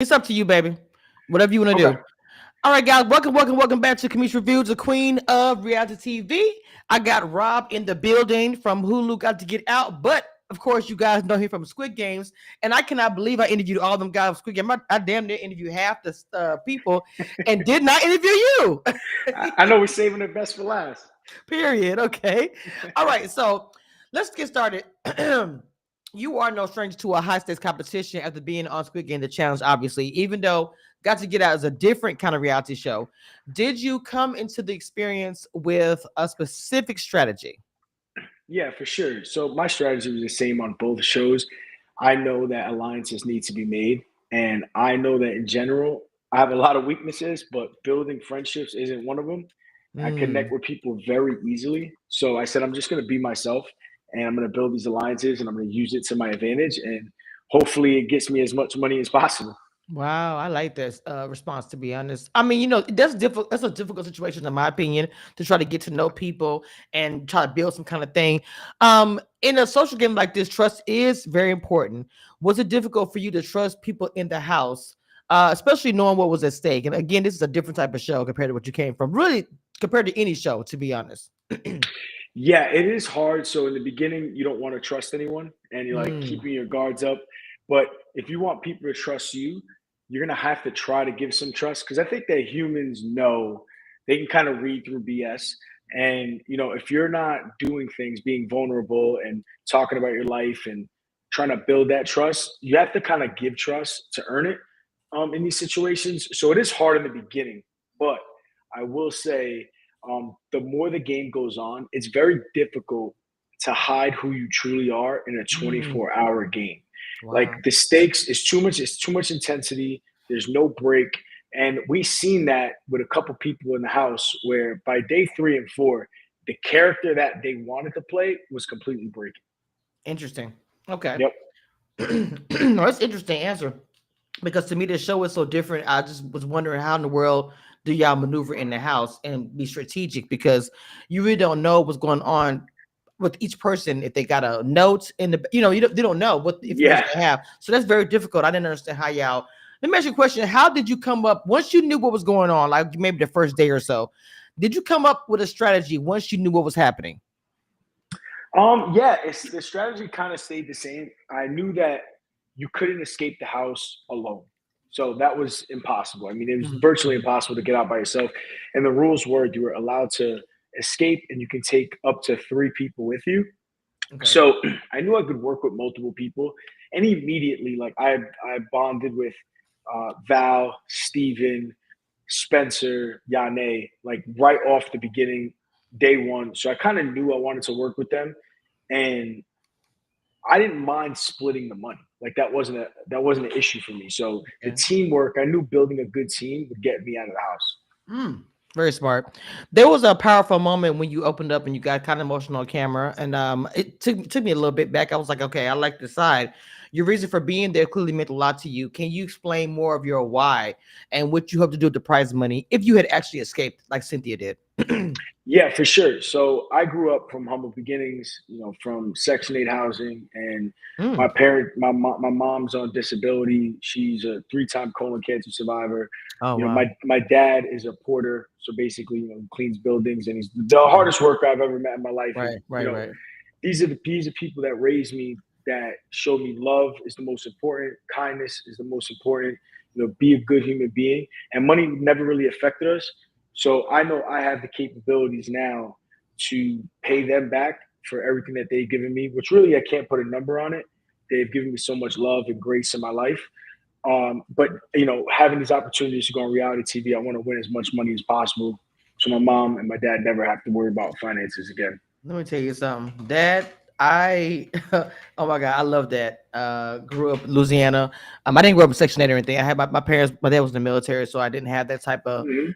It's up to you, baby. Whatever you want to Okay. do. All right, guys. Welcome back to Comedian Reviews, the queen of reality TV. I got Rob in the building from Hulu. Got to get out, but of course, you guys know him from Squid Games, and I cannot believe I interviewed all them guys from Squid Game. I damn near interviewed half the people, and did not interview you. I know we're saving the best for last. Period. Okay. All right. So let's get started. You are no stranger to a high stakes competition after being on Squid Game, the challenge, obviously, even though Got to Get Out is a different kind of reality show. Did you come into the experience with a specific strategy? Yeah, for sure. So my strategy was the same on both shows. I know that alliances need to be made, and I know that in general, I have a lot of weaknesses, but building friendships isn't one of them. I connect Mm, with people very easily. So I said, I'm just going to be myself, and I'm going to build these alliances, and I'm going to use it to my advantage, and hopefully it gets me as much money as possible. wow, I like this response. To be honest, I mean, you know, that's difficult. That's a difficult situation, in my opinion, to try to get to know people and try to build some kind of thing. In a social game like this, trust is very important. Was it difficult for you to trust people in the house, especially knowing what was at stake? And again, this is a different type of show compared to what you came from. Really, compared to any show, to be honest. Yeah, it is hard. So in the beginning, you don't want to trust anyone and you're like Mm, keeping your guards up. But if you want people to trust you, you're going to have to try to give some trust because I think that humans know they can kind of read through BS. And, if you're not doing things, being vulnerable and talking about your life and trying to build that trust, you have to kind of give trust to earn it in these situations. So it is hard in the beginning. But I will say, the more the game goes on, it's very difficult to hide who you truly are in a mm, 24-hour game. Like wow. the stakes is too much. It's too much intensity. There's no break, and we seen that with a couple people in the house where by day 3 and 4, the character that they wanted to play was completely breaking. Interesting. Okay. Yep. No, that's interesting answer. Because to me the show is so different. I just was wondering how in the world do y'all maneuver in the house and be strategic because you really don't know what's going on with each person if they got a note in the they don't know what information Yeah. they have. So that's very difficult. I didn't understand how y'all. Let me ask you a question. How did you come up once you knew what was going on, like maybe the first day or so? Did you come up with a strategy once you knew what was happening? Yeah, the strategy kind of stayed the same. I knew that you couldn't escape the house alone. So that was impossible. I mean, it was Mhm, virtually mhm. impossible to get out by yourself. And the rules were you were allowed to escape and you can take up to 3 people with you. Okay. So I knew I could work with multiple people. And immediately, like I bonded with Val, Steven, Spencer, Yane, like right off the beginning, day one. So I kind of knew I wanted to work with them and I didn't mind splitting the money. Like that wasn't an issue for me. So the Okay. teamwork, I knew building a good team would get me out of the house. Mm, very smart. There was a powerful moment when you opened up and you got kind of emotional on camera, and it took me a little bit back. I was like, okay, I like this side. Your reason for being there clearly meant a lot to you. Can you explain more of your why and what you hope to do with the prize money if you had actually escaped, like Cynthia did? Yeah, for sure. So I grew up from humble beginnings, from Section 8 housing, and Mm. my mom's on disability. She's a 3-time colon cancer survivor. Oh My wow. my dad is a porter, so basically, cleans buildings, and he's the hardest worker I've ever met in my life. Right, And right, right. these are people that raised me, that showed me love is the most important, kindness is the most important. Be a good human being, and money never really affected us. So I know I have the capabilities now to pay them back for everything that they've given me, which really I can't put a number on it. They've given me so much love and grace in my life. But having these opportunities to go on reality TV, I want to win as much money as possible, so my mom and my dad never have to worry about finances again. Let me tell you something. That I oh my god, I love that. Grew up in Louisiana. I didn't grow up in Section 8 or anything. I had my parents, my dad was in the military, so I didn't have that type of Mhm.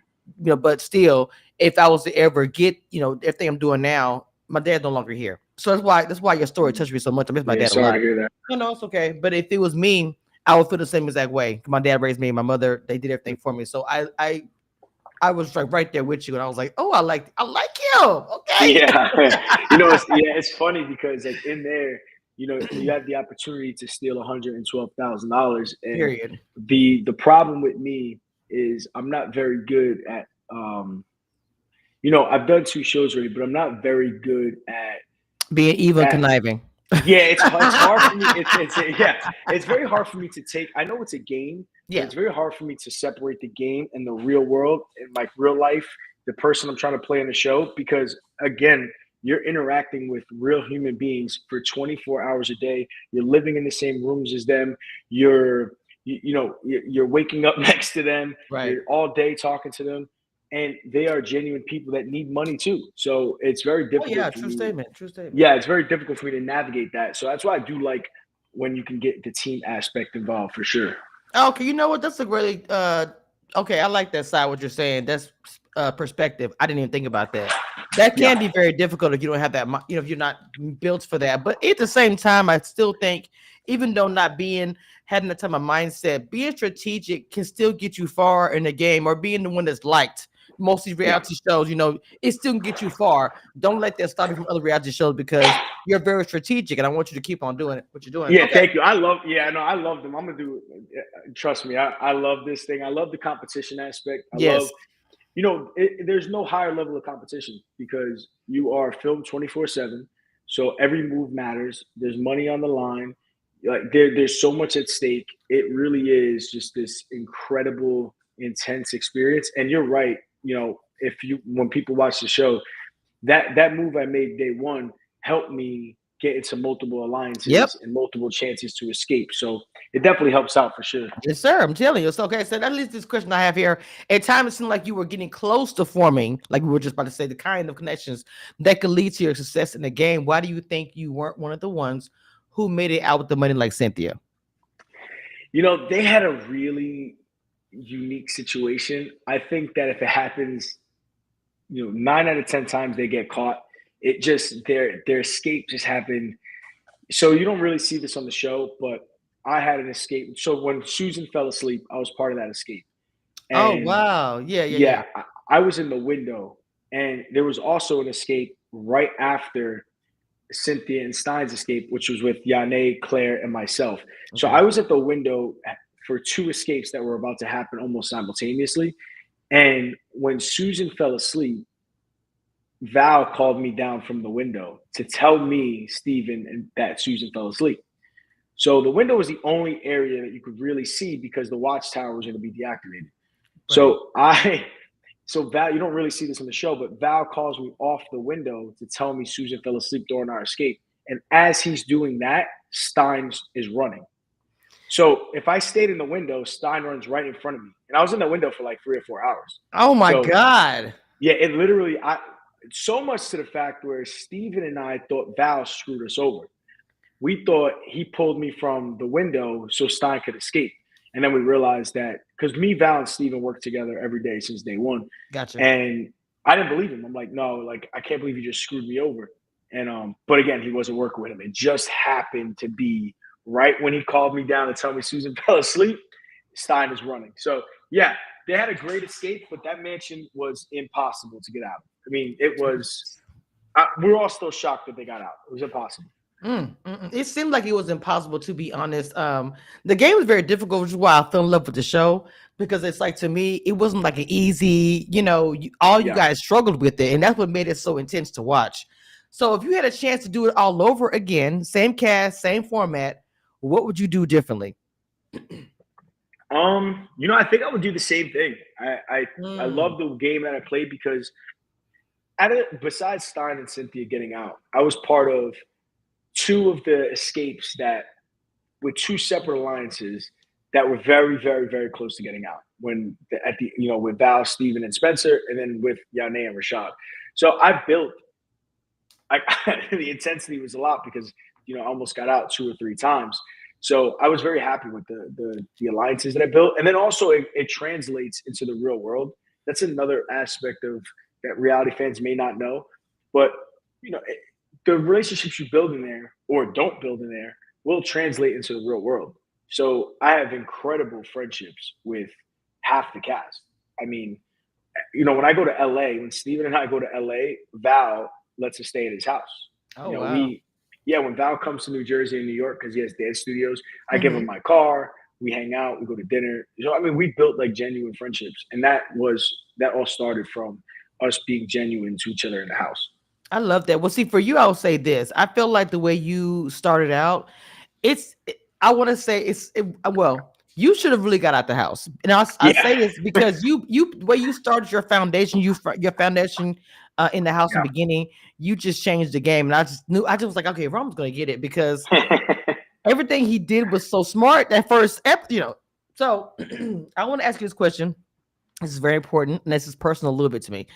but still, if I was to ever get, everything I'm doing now, my dad's no longer here. So that's why your story touched me so much. I miss my Yeah, dad a sorry to lot. hear that. No, it's okay. But if it was me, I would feel the same exact way. My dad raised me, my mother, they did everything for me. So I was like right there with you, and I was like, oh, I like him. Okay. Yeah, it's funny because like in there, you had the opportunity to steal $112,000. And Period. the problem with me is I'm not very good at I've done two shows already, but I'm not very good Being evil and at conniving. yeah, it's hard for me. Yeah, it's very hard for me to take. I know it's a game, but Yeah. it's very hard for me to separate the game and the real world and like real life, the person I'm trying to play in the show. Because again, you're interacting with real human beings for 24 hours a day. You're living in the same rooms as them. You're waking up next to them. Right. You're all day talking to them, and they are genuine people that need money too. So it's very Oh yeah, difficult for true me statement. True statement. yeah, it's very difficult for me to navigate that. So that's why I do like when you can get the team aspect involved for sure. Okay, you know what? That's a really okay. I like that side. What you're saying. That's perspective. I didn't even think about that. That Yeah. can be very difficult if you don't have that. If you're not built for that. But at the same time, I still think, even though not being having the type of mindset, being strategic can still get you far in the game, or being the one that's liked. Most of these Yeah. reality shows, it still can get you far. Don't let that stop you from other reality shows because you're very strategic, and I want you to keep on doing it. What you're doing. Yeah, Okay. thank you. Yeah, no, I love them. I'm gonna do trust me, I love this thing. I love the competition aspect. I love Yes. there's no higher level of competition because you are filmed 24/7. So every move matters. There's money on the line. Like there's so much at stake. It really is just this incredible, intense experience. And you're right. If you when people watch the show, that move I made day one helped me get into multiple Yep. alliances and multiple chances to escape. So it definitely helps out for sure. Yes, sir. I'm telling you. So, okay. So that leads to this question I have here. At times, it seemed like you were getting close to forming, like we were just about to say, the kind of connections that could lead to your success in the game. Why do you think you weren't one of the ones who made it out with the money like Cynthia? They had a really unique situation. I think that if it happens, 9 out of 10 times they get caught. It just their escape just happened. So you don't really see this on the show, but I had an escape. So when Susan fell asleep, I was part of that escape. Oh, And wow. Yeah, yeah, yeah. yeah, I was in the window, and there was also an escape right after Cynthia and Stein's escape, which was with Yane, Claire, and myself. So Okay. I was at the window for two escapes that were about to happen almost simultaneously. And when Susan fell asleep, Val called me down from the window to tell me, Stephen, and that Susan fell asleep. So the window was the only area that you could really see because the watchtower was going to be deactivated. Right. So so Val, you don't really see this in the show, but Val calls me off the window to tell me Susan fell asleep during our escape. And as he's doing that, Stein is running. So if I stayed in the window, Stein runs right in front of me. And I was in the window for like 3 or 4 hours. Oh, my So God. yeah, it literally so much to the fact where Steven and I thought Val screwed us over. We thought he pulled me from the window so Stein could escape. And then we realized that because me, Val, and Steven worked together every day since day one. Gotcha. And I didn't believe him. I'm like, no, like I can't believe you just screwed me over. And but again, he wasn't working with him. It just happened to be right when he called me down to tell me Susan fell asleep, Stein is running. So yeah, they had a great escape, but that mansion was impossible to get out. I mean, it was. We were all still shocked that they got out. It was impossible. It seemed like it was impossible, to be honest. The game was very difficult, which is why I fell in love with the show, because it's like, to me, it wasn't like an easy, all you Yeah. guys struggled with it, and that's what made it so intense to watch. So if you had a chance to do it all over again, same cast, same format, what would you do differently? I think I would do the same thing. I Mm, love the game that I played because besides Stein and Cynthia getting out, I was part of two of the escapes that with two separate alliances that were very, very, very close to getting out. When at the with Val, Steven, and Spencer, and then with Yane and Rashad. So I built. I, the intensity was a lot because I almost got out 2 or 3 times. So I was very happy with the alliances that I built, and then also it translates into the real world. That's another aspect of that reality fans may not know, but you know it, the relationships you build in there or don't build in there will translate into the real world. So I have incredible friendships with half the cast. I mean, when I go to LA, when Steven and I go to LA, Val lets us stay at his house. oh, You know, wow. we Yeah, when Val comes to New Jersey and New York because he has dance studios, I give him Mhm. my car. We hang out. We go to dinner. So I mean, we built like genuine friendships, and that all started from us being genuine to each other in the house. I love that. Well, see, for you, I'll say this. I feel like the way you started out, I want to say well, you should have really got out the house. And I Yeah, say this because you the way you started your foundation, your foundation in the house in the beginning, you just changed the game. And I just was like, okay, Rom's gonna get it because yeah. everything he did was so smart that first So I want to ask you this question. This is very important, and this is personal a little bit to me.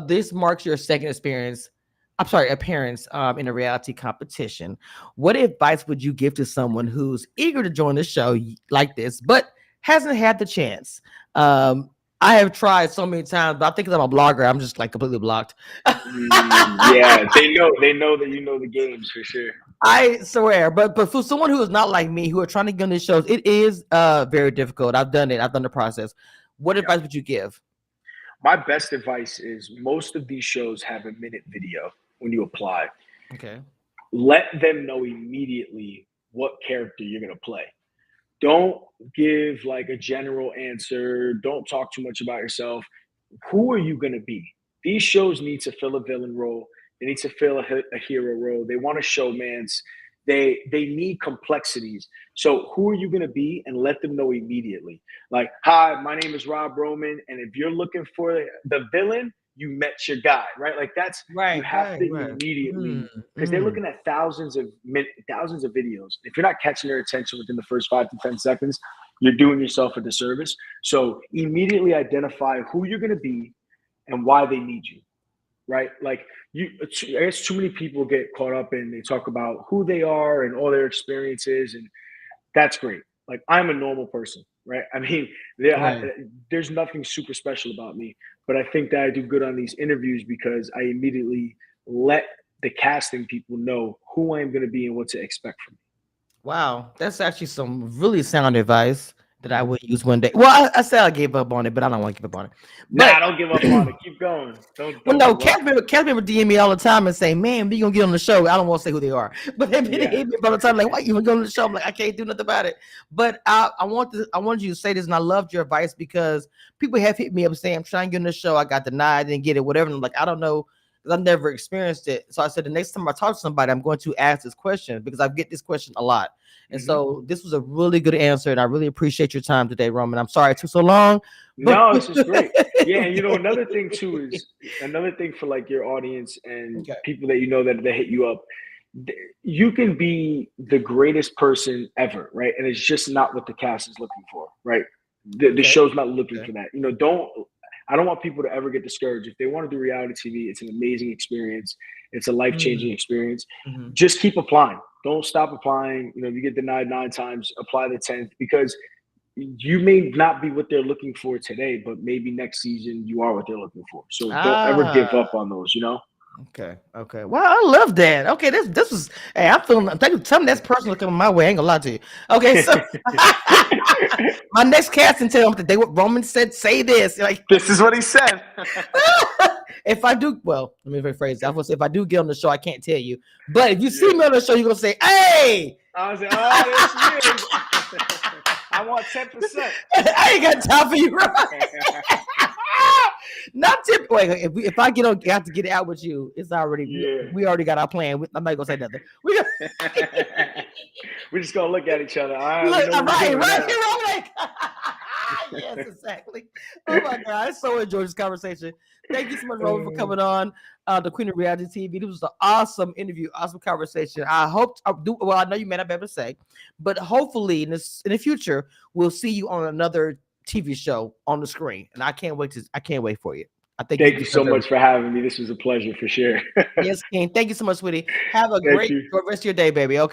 This marks your second appearance in a reality competition. What advice would you give to someone who's eager to join the show like this, but hasn't had the chance? I have tried so many times, but I think 'cause I'm a blogger, I'm just like completely blocked. Yeah, they know that you know the games for sure. I swear, but for someone who is not like me, who are trying to get on these shows, it is very difficult. I've done it. I've done the process. What Yeah. advice would you give? My best advice is most of these shows have a minute video when you apply. Okay. Let them know immediately what character you're going to play. Don't give like a general answer. Don't talk too much about yourself. Who are you going to be? These shows need to fill a villain role. They need to fill a hero role. They want to showmance. They need complexities. So who are you going to be, and let them know immediately. Like, hi, my name is Rob Roman, and if you're looking for the villain, you met your guy, right? Like that's you Right, have right, to right. immediately Mm, because they're mm. looking at thousands of videos. If you're not catching their attention within the first 5 to 10 seconds, you're doing yourself a disservice. So immediately identify who you're going to be and why they need you, right? Like I guess too many people get caught up in they talk about who they are and all their experiences, and that's great. Like I'm a normal person, right? I mean, Right. there's nothing super special about me, but I think that I do good on these interviews because I immediately let the casting people know who I am going to be and what to expect from Wow, that's actually some really sound advice that I me. would use one day. Well, I said I gave up on it, but I don't want to give up on it. But Nah, don't give up on it. Keep going. Don't well, don't no, give up. cast member DM me all the time and say, "Man, we gonna get on the show." I don't want to say who they are, but they Yeah. hit me all the time like, "Why you even go on the show?" I'm like, "I can't do nothing about it." But I wanted you to say this, and I loved your advice because people have hit me up saying, "I'm trying to get on the show, I got denied, didn't get it, whatever." And I'm like, I don't know, because I've never experienced it. So I said, the next time I talk to somebody, I'm going to ask this question because I get this question a lot. And Hmm. so this was a really good answer, and I really appreciate your time today, Roman. I'm sorry it took so long, but No, this is great. Yeah, and another thing too is another thing for like your audience and okay, people that that hit you up. You can be the greatest person ever, right? And it's just not what the cast is looking for, right? The okay, show's not looking okay. for that. Don't. I don't want people to ever get discouraged. If they want to do reality TV, it's an amazing experience. It's a life changing Mm, experience. mhm. Just keep applying. Don't stop applying. If you get denied 9 times, apply the 10th because you may not be what they're looking for today, but maybe next season you are what they're looking for. So don't ever Ah, give up on those. okay, okay. Well, I love that. Okay, this was. Hey, I'm feeling. Thank you. Something that's personal coming my way. I ain't gonna lie to you. Okay, so my next casting tell them that they what Roman said. Say this. Like, This is what he said. if I do, well, let me rephrase that. I was if I do get on the show, I can't tell you. But if you see Yeah. me on the show, you're gonna say, "Hey." I was like, oh, there she is. I want 10%. I ain't got time for you, Roman. Not tip. Wait, if I get on, have to get it out with you. It's already Yeah. we already got our plan. I'm not gonna say nothing. We got We're just gonna look at each other. All right, we look know what we're right, doing right now. here. I'm like, yes, exactly. Oh my god, I so enjoyed this conversation. Thank you so much, Roman, for coming on the Queen of Reality TV. This was an awesome interview, awesome conversation. I hope I do. Well, I know you may not be able to say, but hopefully in the future we'll see you on another TV show on the screen, and I can't wait for you. I think you Thank you so deserve much it. for having me. This was a pleasure for sure. Yes, King. Thank you so much, sweetie. Have a Thank great you. rest of your day, baby. Okay.